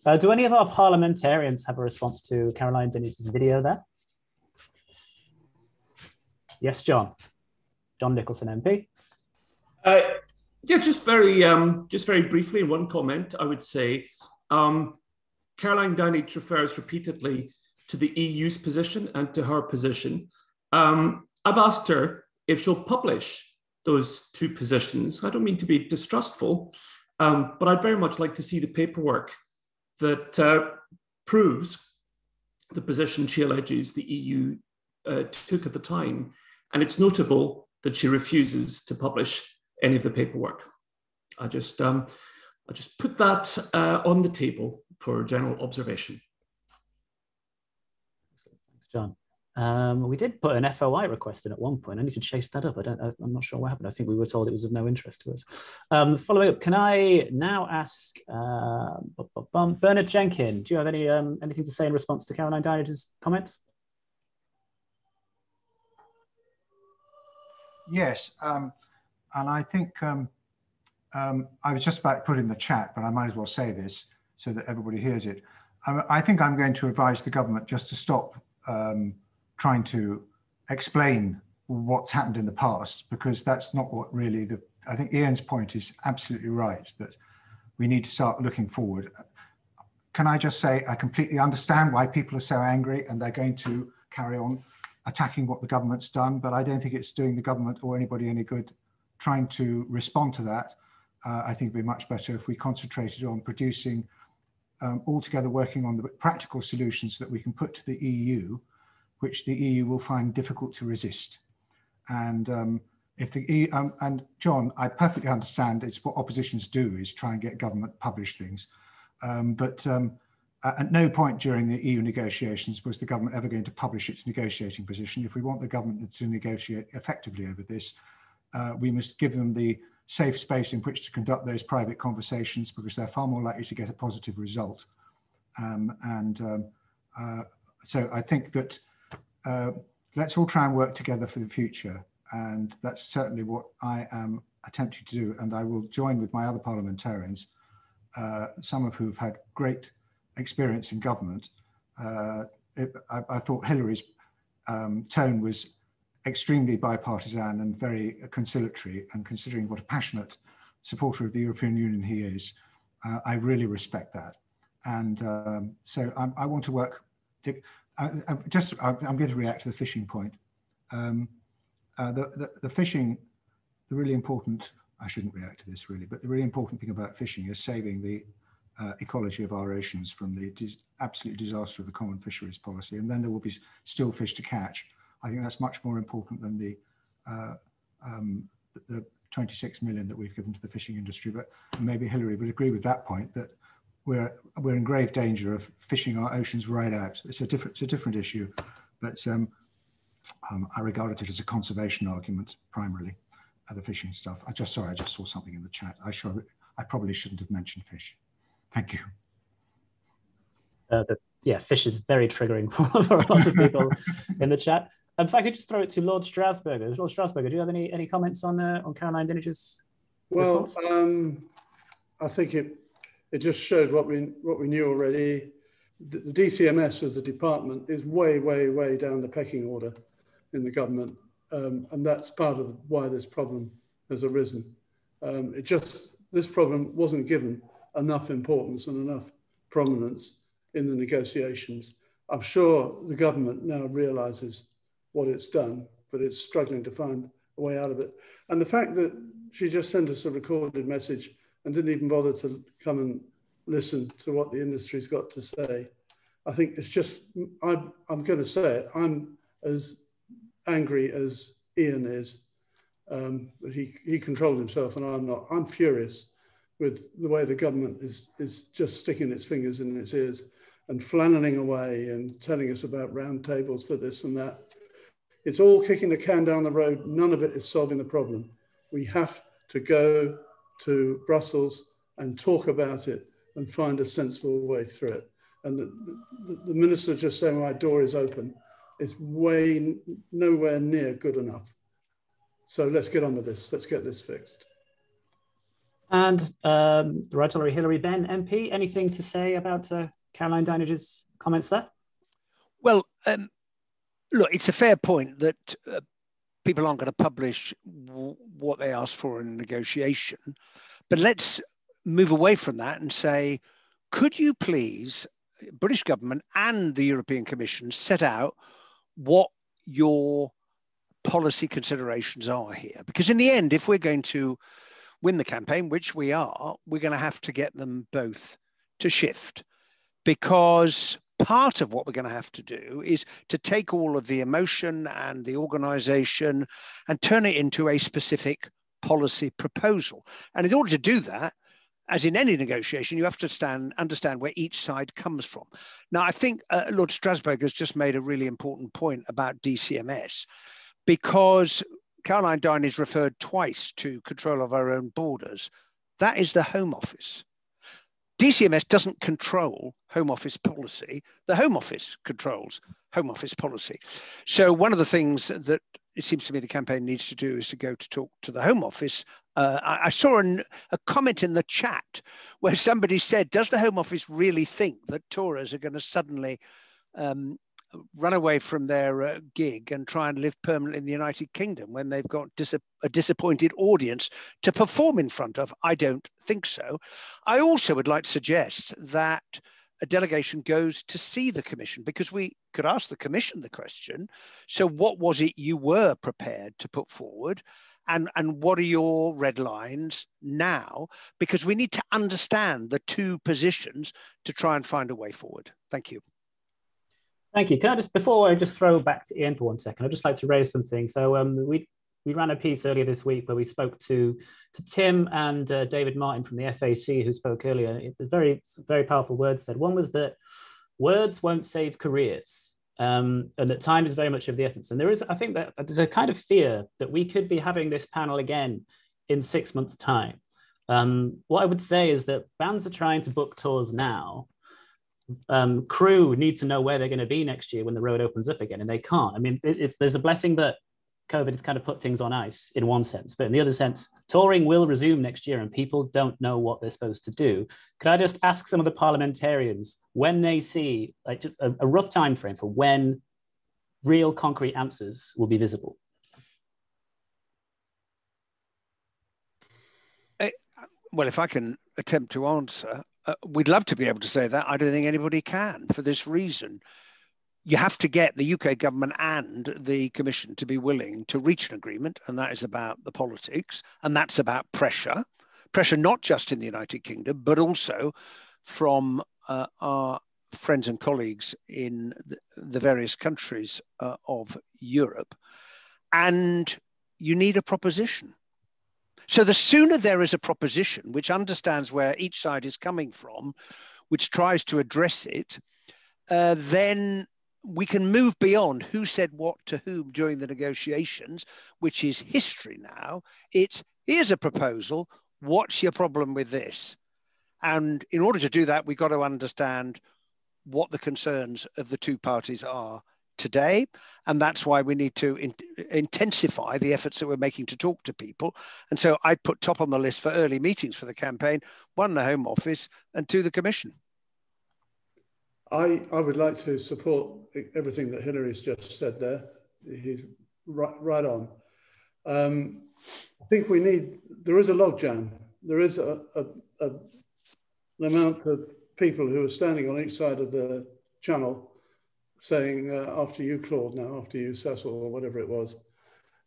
Do any of our parliamentarians have a response to Caroline Dineage's video there? Yes, John. John Nicholson, MP. Yeah, just very briefly, in one comment, I would say Caroline Dineage refers repeatedly to the EU's position and to her position. I've asked her if she'll publish those two positions. I don't mean to be distrustful, but I'd very much like to see the paperwork that proves the position she alleges the EU took at the time. And it's notable that she refuses to publish any of the paperwork. I just put that on the table for general observation. Thanks, John. We did put an FOI request in at one point. I need to chase that up. I'm not sure what happened. I think we were told it was of no interest to us. Following up, can I now ask Bernard Jenkin, do you have anything to say in response to Caroline Dineage's comments? Yes, and I think I was just about to put in the chat, but I might as well say this so that everybody hears it. I think I'm going to advise the government just to stop trying to explain what's happened in the past, because that's not what really I think Ian's point is absolutely right, that we need to start looking forward. Can I just say, I completely understand why people are so angry and they're going to carry on attacking what the government's done, but I don't think it's doing the government or anybody any good trying to respond to that. I think it'd be much better if we concentrated on producing, altogether working on the practical solutions that we can put to the EU, which the EU will find difficult to resist. And if the EU, and John, I perfectly understand it's what oppositions do, is try and get government publish things. But at no point during the EU negotiations was the government ever going to publish its negotiating position. If we want the government to negotiate effectively over this, we must give them the safe space in which to conduct those private conversations, because they're far more likely to get a positive result. So I think that let's all try and work together for the future. And that's certainly what I am attempting to do. And I will join with my other parliamentarians, some of who've had great experience in government. I thought Hillary's tone was extremely bipartisan and very conciliatory, and considering what a passionate supporter of the European Union he is, I really respect that. And so I want to work. I'm going to react to the fishing point. The fishing, the really important, I shouldn't react to this really, but the really important thing about fishing is saving the ecology of our oceans from the absolute disaster of the common fisheries policy. And then there will be still fish to catch. I think that's much more important than the 26 million that we've given to the fishing industry. But maybe Hillary would agree with that point, that we're in grave danger of fishing our oceans right out. It's a different issue, but I regarded it as a conservation argument primarily, the fishing stuff. I just saw something in the chat. I probably shouldn't have mentioned fish. Thank you. Yeah, fish is very triggering for a lot of people in the chat. If I could just throw it to Lord Strasburger. Lord Strasburger, do you have any comments on Caroline Dineage's response? Well, I think it just showed what we knew already. The DCMS as a department is way down the pecking order in the government, and that's part of why this problem has arisen. This problem wasn't given enough importance and enough prominence in the negotiations. I'm sure the government now realizes what it's done, but it's struggling to find a way out of it. And the fact that she just sent us a recorded message and didn't even bother to come and listen to what the industry's got to say, I think it's just, I'm going to say it, I'm as angry as Ian is. But he controlled himself and I'm not. I'm furious with the way the government is just sticking its fingers in its ears and flanneling away and telling us about round tables for this and that. It's all kicking the can down the road. None of it is solving the problem. We have to go to Brussels and talk about it and find a sensible way through it. And the minister just saying my door is open is nowhere near good enough. So let's get on with this. Let's get this fixed. And the Right Honourable Hilary Benn, MP, anything to say about Caroline Dinage's comments there? Well, look, it's a fair point that people aren't going to publish what they asked for in a negotiation. But let's move away from that and say, could you please, British government and the European Commission, set out what your policy considerations are here? Because in the end, if we're going to win the campaign, which we are, we're going to have to get them both to shift. Because part of what we're going to have to do is to take all of the emotion and the organisation and turn it into a specific policy proposal. And in order to do that, as in any negotiation, you have to understand where each side comes from. Now, I think Lord Strasbourg has just made a really important point about DCMS, because Caroline Dinage referred twice to control of our own borders. That is the Home Office. DCMS doesn't control Home Office policy. The Home Office controls Home Office policy. So one of the things that it seems to me the campaign needs to do is to go to talk to the Home Office. I saw a comment in the chat where somebody said, does the Home Office really think that Tories are going to suddenly run away from their gig and try and live permanently in the United Kingdom when they've got a disappointed audience to perform in front of? I don't think so. I also would like to suggest that a delegation goes to see the Commission, because we could ask the Commission the question, so what was it you were prepared to put forward? And what are your red lines now? Because we need to understand the two positions to try and find a way forward. Thank you. Thank you. Can I just, before I just throw back to Ian for 1 second, I'd just like to raise something. So we ran a piece earlier this week where we spoke to Tim and David Martin from the FAC, who spoke earlier. It was very powerful words said. One was that words won't save careers, and that time is very much of the essence. And I think that there's a kind of fear that we could be having this panel again in 6 months' time. What I would say is that bands are trying to book tours now. Crew need to know where they're going to be next year when the road opens up again, and they can't. I mean, there's a blessing that COVID has kind of put things on ice in one sense, but in the other sense, touring will resume next year and people don't know what they're supposed to do. Could I just ask some of the parliamentarians when they see like a rough time frame for when real concrete answers will be visible? Well, if I can attempt to answer, we'd love to be able to say that. I don't think anybody can, for this reason. You have to get the UK government and the Commission to be willing to reach an agreement, and that is about the politics, and that's about pressure not just in the United Kingdom, but also from our friends and colleagues in the various countries of Europe. And you need a proposition. So the sooner there is a proposition which understands where each side is coming from, which tries to address it, then we can move beyond who said what to whom during the negotiations, which is history now. It's, here's a proposal, what's your problem with this? And in order to do that, we've got to understand what the concerns of the two parties are today. And that's why we need to intensify the efforts that we're making to talk to people. And so I put top on the list for early meetings for the campaign, 1, the Home Office, and 2, the Commission. I would like to support everything that Hilary's just said there. He's right on. I think there is a logjam. There is an amount of people who are standing on each side of the channel saying, after you, Claude, now, after you, Cecil, or whatever it was.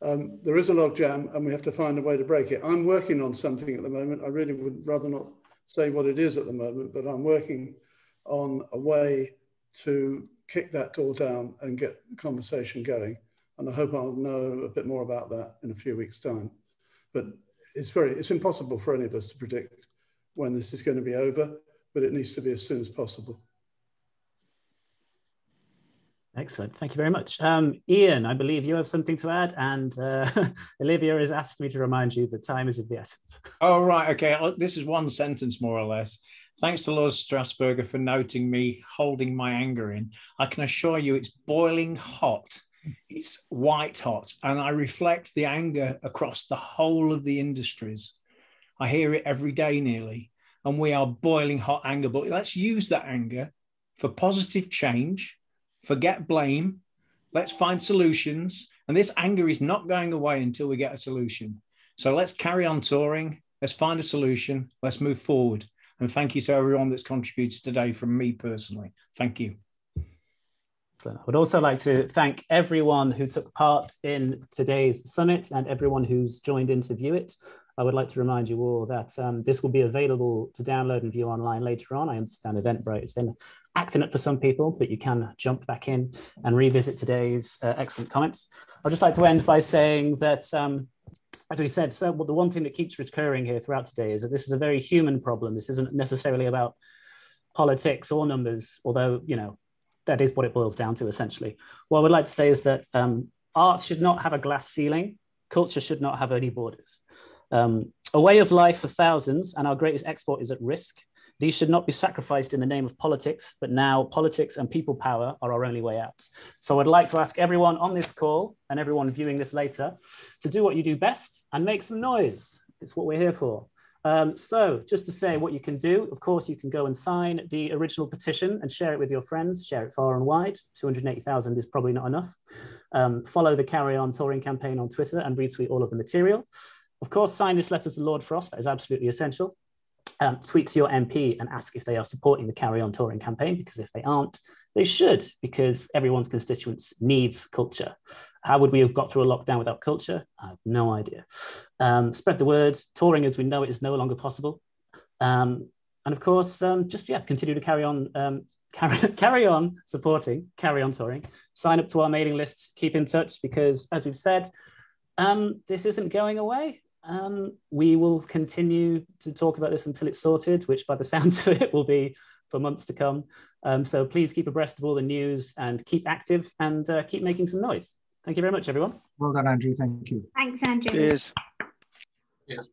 There is a logjam and we have to find a way to break it. I'm working on something at the moment. I really would rather not say what it is at the moment, but I'm working on a way to kick that door down and get the conversation going. And I hope I'll know a bit more about that in a few weeks' time. But it's impossible for any of us to predict when this is going to be over, but it needs to be as soon as possible. Excellent. Thank you very much. Ian, I believe you have something to add, and Olivia has asked me to remind you that time is of the essence. Oh, right. Okay. This is one sentence, more or less. Thanks to Lord Strasbourg for noting me holding my anger in. I can assure you it's boiling hot. It's white hot. And I reflect the anger across the whole of the industries. I hear it every day nearly. And we are boiling hot anger. But let's use that anger for positive change. Forget blame. Let's find solutions. And this anger is not going away until we get a solution. So let's carry on touring. Let's find a solution. Let's move forward. And thank you to everyone that's contributed today from me personally. Thank you. So I would also like to thank everyone who took part in today's summit and everyone who's joined in to view it. I would like to remind you all that this will be available to download and view online later on. I understand Eventbrite has been acting up for some people, but you can jump back in and revisit today's excellent comments. I'd just like to end by saying that, as we said, so the one thing that keeps recurring here throughout today is that this is a very human problem. This isn't necessarily about politics or numbers, although, you know, that is what it boils down to, essentially. What I would like to say is that art should not have a glass ceiling. Culture should not have any borders. A way of life for thousands, and our greatest export is at risk. These should not be sacrificed in the name of politics, but now politics and people power are our only way out. So I'd like to ask everyone on this call and everyone viewing this later to do what you do best and make some noise. It's what we're here for. So just to say what you can do, of course, you can go and sign the original petition and share it with your friends, share it far and wide. 280,000 is probably not enough. Follow the Carry On Touring campaign on Twitter and retweet all of the material. Of course, sign this letter to Lord Frost. That is absolutely essential. Tweet to your MP and ask if they are supporting the Carry On Touring campaign, because if they aren't, they should, because everyone's constituents needs culture. How would we have got through a lockdown without culture? I have no idea. Spread the word. Touring as we know it is no longer possible. And of course, continue to carry on carry on supporting Carry On Touring. Sign up to our mailing lists. Keep in touch, because as we've said, this isn't going away. We will continue to talk about this until it's sorted, which by the sounds of it will be for months to come. So please keep abreast of all the news and keep active and keep making some noise. Thank you very much, everyone. Well done, Andrew. Thank you. Thanks, Andrew. Cheers. Yes.